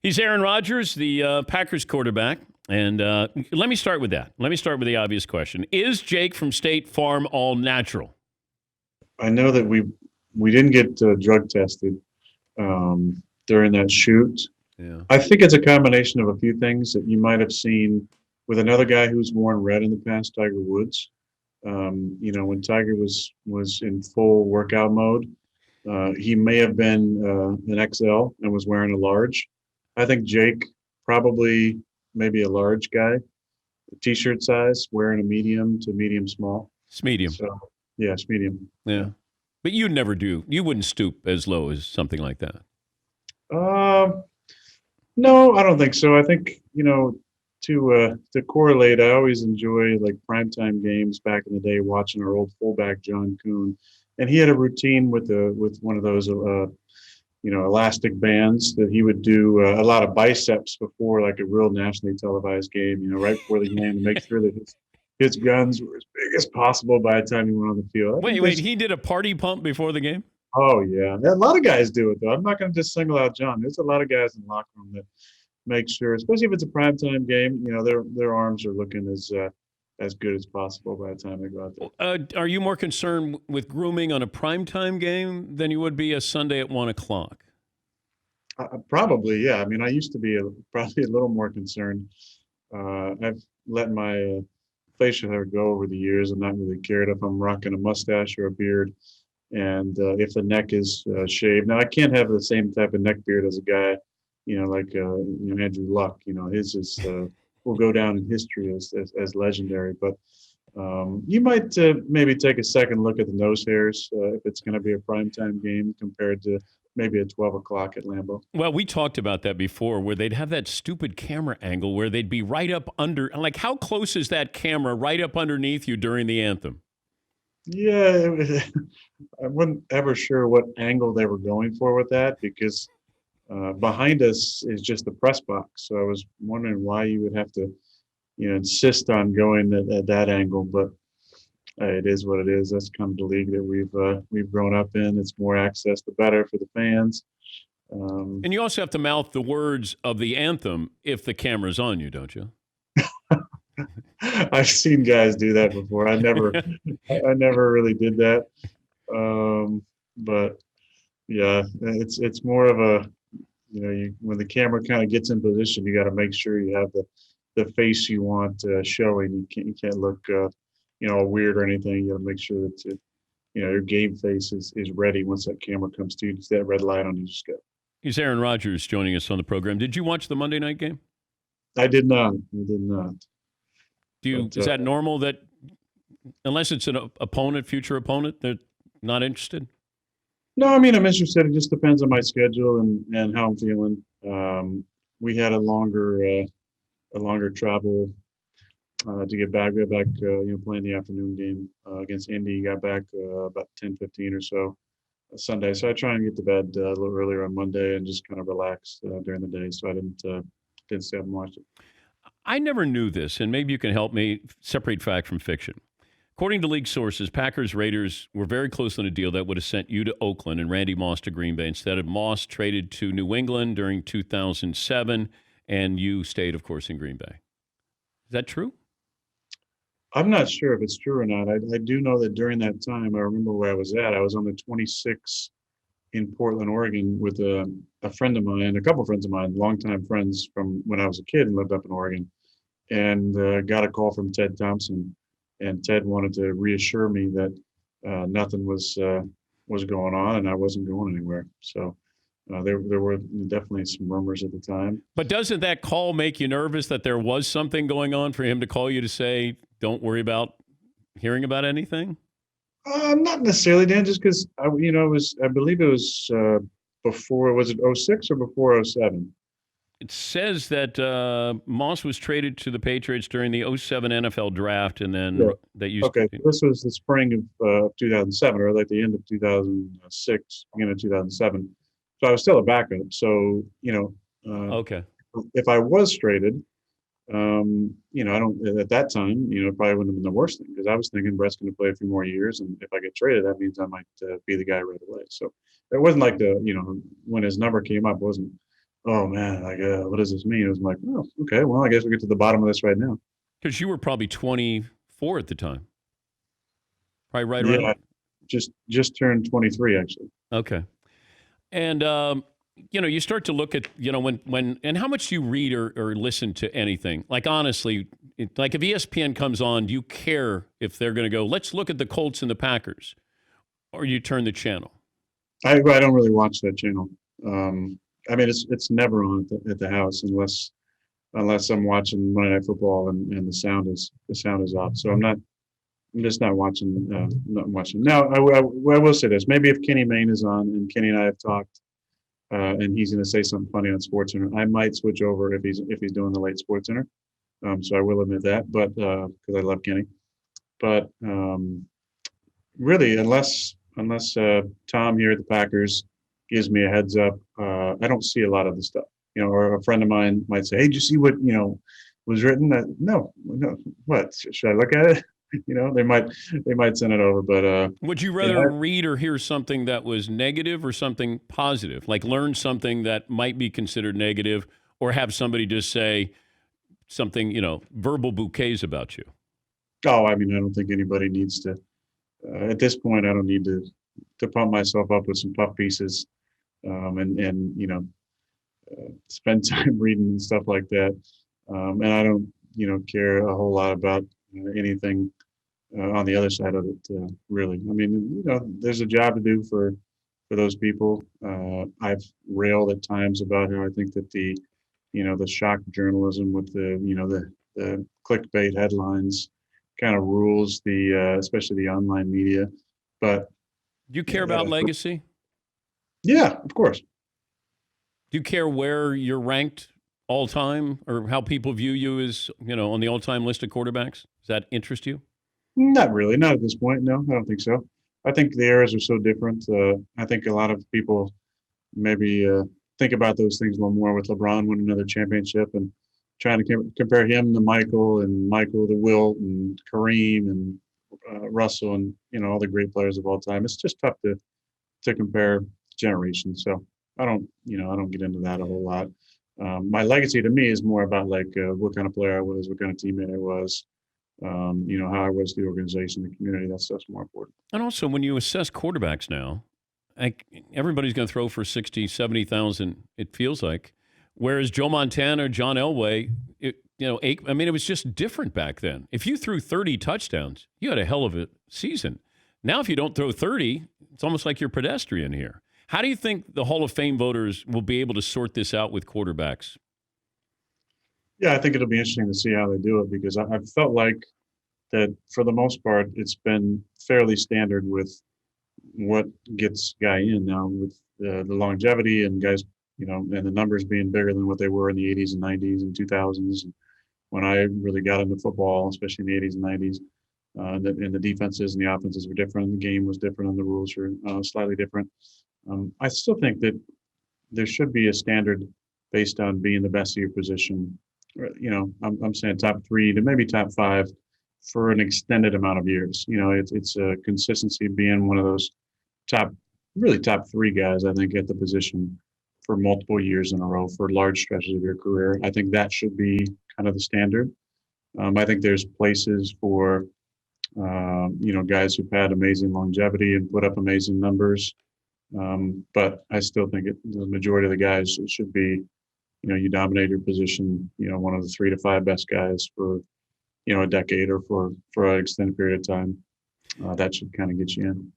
He's Aaron Rodgers, the Packers quarterback. And let me start with that. Let me start with the obvious question. Is Jake from State Farm all natural? I know that we didn't get drug tested during that shoot. Yeah. I think it's a combination of a few things that you might have seen with another guy who's worn red in the past, Tiger Woods. When Tiger was in full workout mode, he may have been an XL and was wearing a large. I think Jake probably maybe a large guy, t-shirt size, wearing a medium to medium small. It's medium. So, yeah, it's medium. Yeah. But you'd never do. You wouldn't stoop as low as something like that. No, I don't think so. I think, to correlate, I always enjoy like primetime games back in the day, watching our old fullback John Kuhn, and he had a routine with one of those elastic bands that he would do a lot of biceps before like a real nationally televised game, right before the game, to make sure that his guns were as big as possible by the time he went on the field. Wait, he did a party pump before the game? Oh, yeah. A lot of guys do it, though. I'm not going to just single out John. There's a lot of guys in the locker room that make sure, especially if it's a primetime game, their arms are looking as good as possible by the time they go out there. Are you more concerned with grooming on a primetime game than you would be a Sunday at 1 o'clock? Probably, yeah. I mean, I used to be probably a little more concerned. I've let my facial hair go over the years and not really cared if I'm rocking a mustache or a beard. And if the neck is shaved, now I can't have the same type of neck beard as a guy, like Andrew Luck. His is will go down in history as legendary. But you might maybe take a second look at the nose hairs if it's going to be a primetime game compared to maybe at 12 o'clock at Lambeau. Well, we talked about that before, where they'd have that stupid camera angle where they'd be right up under. Like, how close is that camera right up underneath you during the anthem? Yeah, I wasn't ever sure what angle they were going for with that, because behind us is just the press box. So I was wondering why you would have to, insist on going at that angle. But it is what it is. That's kind of the league that we've grown up in. It's more access, the better for the fans. And you also have to mouth the words of the anthem if the camera's on you, don't you? I've seen guys do that before. I never really did that. But yeah, it's more of a, when the camera kind of gets in position, you got to make sure you have the face you want showing. You can't look, weird or anything. You got to make sure that your game face is ready once that camera comes to you. It's that red light on you. Just go. He's Aaron Rodgers joining us on the program. Did you watch the Monday night game? I did not. Is that normal that unless it's an future opponent, they're not interested? No, I mean, I'm interested. It just depends on my schedule and how I'm feeling. We had a longer travel to get back. We got back, playing the afternoon game against Indy. Got back about 10:15 or so Sunday. So I try and get to bed a little earlier on Monday and just kind of relax during the day. So I didn't stay up and watch it. I never knew this, and maybe you can help me separate fact from fiction. According to league sources, Packers Raiders were very close on a deal that would have sent you to Oakland and Randy Moss to Green Bay. Instead of Moss traded to New England during 2007, and you stayed, of course, in Green Bay. Is that true? I'm not sure if it's true or not. I do know that during that time, I remember where I was at. I was on the 26 in Portland, Oregon, with a friend of mine, a couple of friends of mine, longtime friends from when I was a kid and lived up in Oregon, and got a call from Ted Thompson. And Ted wanted to reassure me that nothing was going on and I wasn't going anywhere. So there were definitely some rumors at the time. But doesn't that call make you nervous that there was something going on for him to call you to say, don't worry about hearing about anything? Not necessarily, Dan, just because, I believe it was before, was it 06 or before 07? It says that Moss was traded to the Patriots during the 07 NFL draft, and then that used Okay, this was the spring of 2007, or like the end of 2006, beginning of 2007. So I was still a backup. So, okay. If I was traded, I don't, at that time, it probably wouldn't have been the worst thing, because I was thinking Brett's going to play a few more years. And if I get traded, that means I might be the guy right away. So it wasn't like when his number came up, oh man, like, what does this mean? It was like, oh, okay, well, I guess we get to the bottom of this right now. Because you were probably 24 at the time, probably right around Yeah, there. just turned 23 actually. Okay. And, you start to look at, and how much do you read or listen to anything? Like, honestly, like if ESPN comes on, do you care if they're going to go, let's look at the Colts and the Packers, or you turn the channel? I don't really watch that channel. I mean, it's never on at the house unless I'm watching Monday Night Football and the sound is off. So I'm just not watching. Not watching. Now, I will say this: maybe if Kenny Mayne is on and Kenny and I have talked, and he's going to say something funny on SportsCenter, I might switch over if he's doing the late SportsCenter. So I will admit that, but because I love Kenny, but really, unless Tom here at the Packers gives me a heads up, I don't see a lot of the stuff. Or a friend of mine might say, "Hey, did you see what was written?" No, no. What should I look at it? They might send it over, but Would you yeah, rather read or hear something that was negative or something positive? Like learn something that might be considered negative, or have somebody just say something, verbal bouquets about you? oh, I mean, I don't think anybody needs to. At this point, I don't need to pump myself up with some puff pieces, and spend time reading and stuff like that. And I don't care a whole lot about anything on the other side of it. Really, I mean, there's a job to do for those people. I've railed at times about how I think that the shock journalism with the clickbait headlines kind of rules especially the online media. But Do you care about legacy? yeah, of course. Do you care where you're ranked all time or how people view you as, on the all time list of quarterbacks? Does that interest you? Not really, not at this point. No, I don't think so. I think the eras are so different. I think a lot of people maybe think about those things a little more with LeBron winning another championship and trying to compare him to Michael and Michael to Wilt and Kareem and Russell and all the great players of all time. It's just tough to compare generations. So I don't get into that a whole lot. My legacy to me is more about like what kind of player I was, what kind of teammate I was, how I was to the organization, the community. That stuff's more important. And also, when you assess quarterbacks now, like everybody's going to throw for 60, 70,000, it feels like. Whereas Joe Montana or John Elway, it was just different back then. If you threw 30 touchdowns, you had a hell of a season. Now, if you don't throw 30, it's almost like you're pedestrian here. How do you think the Hall of Fame voters will be able to sort this out with quarterbacks? Yeah, I think it'll be interesting to see how they do it because I've felt like that for the most part, it's been fairly standard with what gets guy in now with the longevity and guys, and the numbers being bigger than what they were in the 80s and 90s and 2000s. When I really got into football, especially in the 80s and 90s, and the defenses and the offenses were different. The game was different and the rules were slightly different. I still think that there should be a standard based on being the best of your position. I'm saying top three to maybe top five for an extended amount of years. It's a consistency being one of those really top three guys, I think, at the position for multiple years in a row for large stretches of your career. I think that should be kind of the standard. I think there's places for, guys who've had amazing longevity and put up amazing numbers. But I still think the majority of the guys it should be, you dominate your position, one of the 3 to 5 best guys for, a decade or for an extended period of time. That should kind of get you in.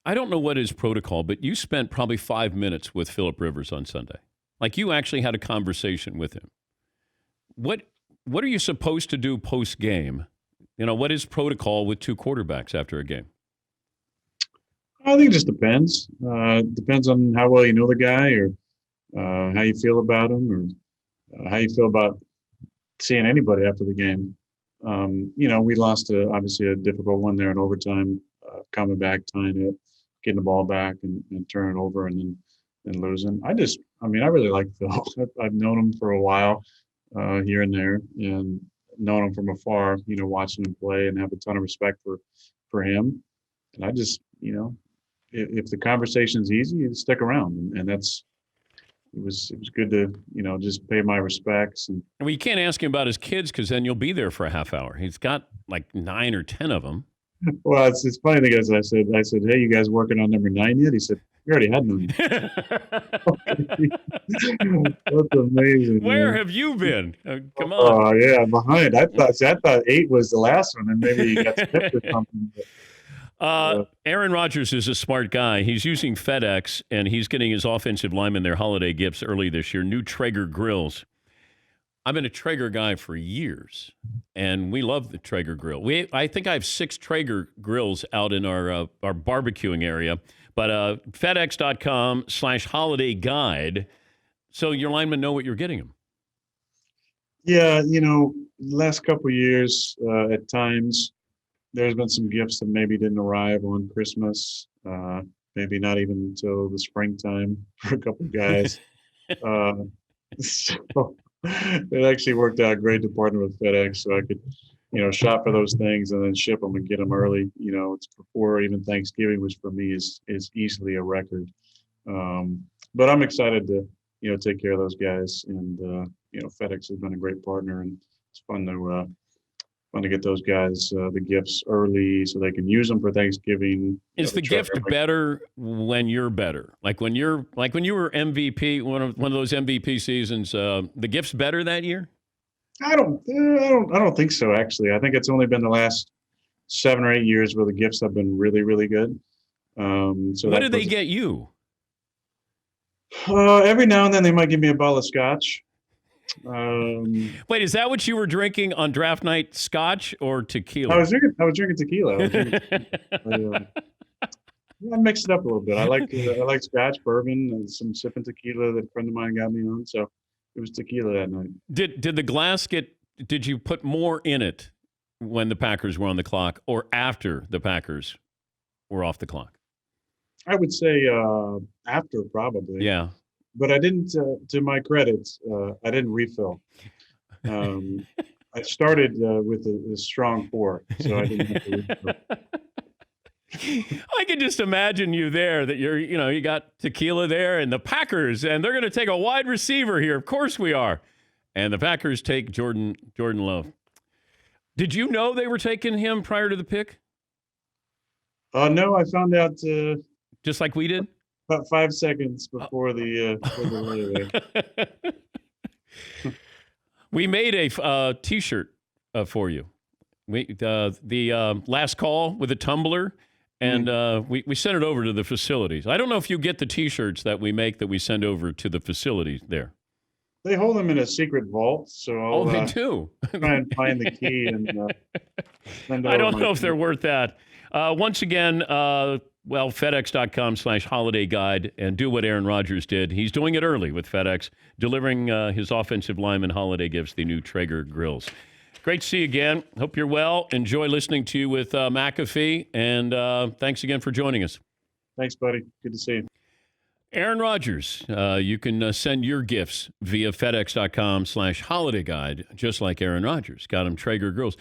I don't know what is protocol, but you spent probably 5 minutes with Philip Rivers on Sunday. Like you actually had a conversation with him. What are you supposed to do post game? What is protocol with two quarterbacks after a game? I think it just depends. Depends on how well you know the guy or how you feel about him or how you feel about seeing anybody after the game. We lost obviously a difficult one there in overtime, coming back, tying it, getting the ball back and turning it over and then losing. I really like Phil. I've known him for a while here and there and known him from afar, watching him play and have a ton of respect for him. And I just, if the conversation's easy, you stick around. And it was good to, just pay my respects. And Well, you can't ask him about his kids because then you'll be there for a half hour. He's got like 9 or 10 of them. well, it's funny because I said, hey, you guys working on number 9 yet? He said, we already had 9. That's amazing. Where Man. have you been? Come on. Oh yeah, behind. I thought 8 was the last one, and maybe you got skipped or something. Aaron Rodgers is a smart guy. He's using FedEx, and he's getting his offensive linemen their holiday gifts early this year. New Traeger grills. I've been a Traeger guy for years, and we love the Traeger grill. I think I have 6 Traeger grills out in our barbecuing area. But FedEx.com/holiday guide, so your linemen know what you're getting them. Yeah, last couple of years, at times, there's been some gifts that maybe didn't arrive on Christmas, maybe not even until the springtime for a couple of guys. So it actually worked out great to partner with FedEx, so I could, shop for those things and then ship them and get them early. It's before even Thanksgiving, which for me is easily a record. But I'm excited to, take care of those guys, and FedEx has been a great partner, and it's fun to get those guys the gifts early so they can use them for Thanksgiving. Is the gift better when you're better? Like when you were MVP, one of those MVP seasons, the gift's better that year? I don't think so, actually. I think it's only been the last 7 or 8 years where the gifts have been really, really good. So what did they get you? Every now and then they might give me a bottle of scotch. Wait, is that what you were drinking on draft night? Scotch or tequila? I was drinking tequila. I mixed it up a little bit. I like scotch, bourbon, and some sipping tequila that a friend of mine got me on. So it was tequila that night. Did the glass did you put more in it when the Packers were on the clock or after the Packers were off the clock? I would say after, probably. Yeah. But I didn't, to my credit, I didn't refill. I started with a strong pour, so I didn't have to refill. I can just imagine you there, that you got tequila there and the Packers, and they're going to take a wide receiver here. Of course we are. And the Packers take Jordan Love. Did you know they were taking him prior to the pick? No, I found out just like we did? About 5 seconds before the We made a T-shirt for you. The last call with a tumbler, and we sent it over to the facilities. I don't know if you get the T-shirts that we make that we send over to the facilities there. They hold them in a secret vault, so they do. Try and find the key and send over. I don't know if they're worth that. Once again, FedEx.com/holiday guide, and do what Aaron Rodgers did. He's doing it early with FedEx, delivering his offensive lineman holiday gifts, the new Traeger grills. Great to see you again. Hope you're well. Enjoy listening to you with McAfee, and thanks again for joining us. Thanks, buddy. Good to see you. Aaron Rodgers, you can send your gifts via FedEx.com/holiday guide, just like Aaron Rodgers. Got him Traeger grills.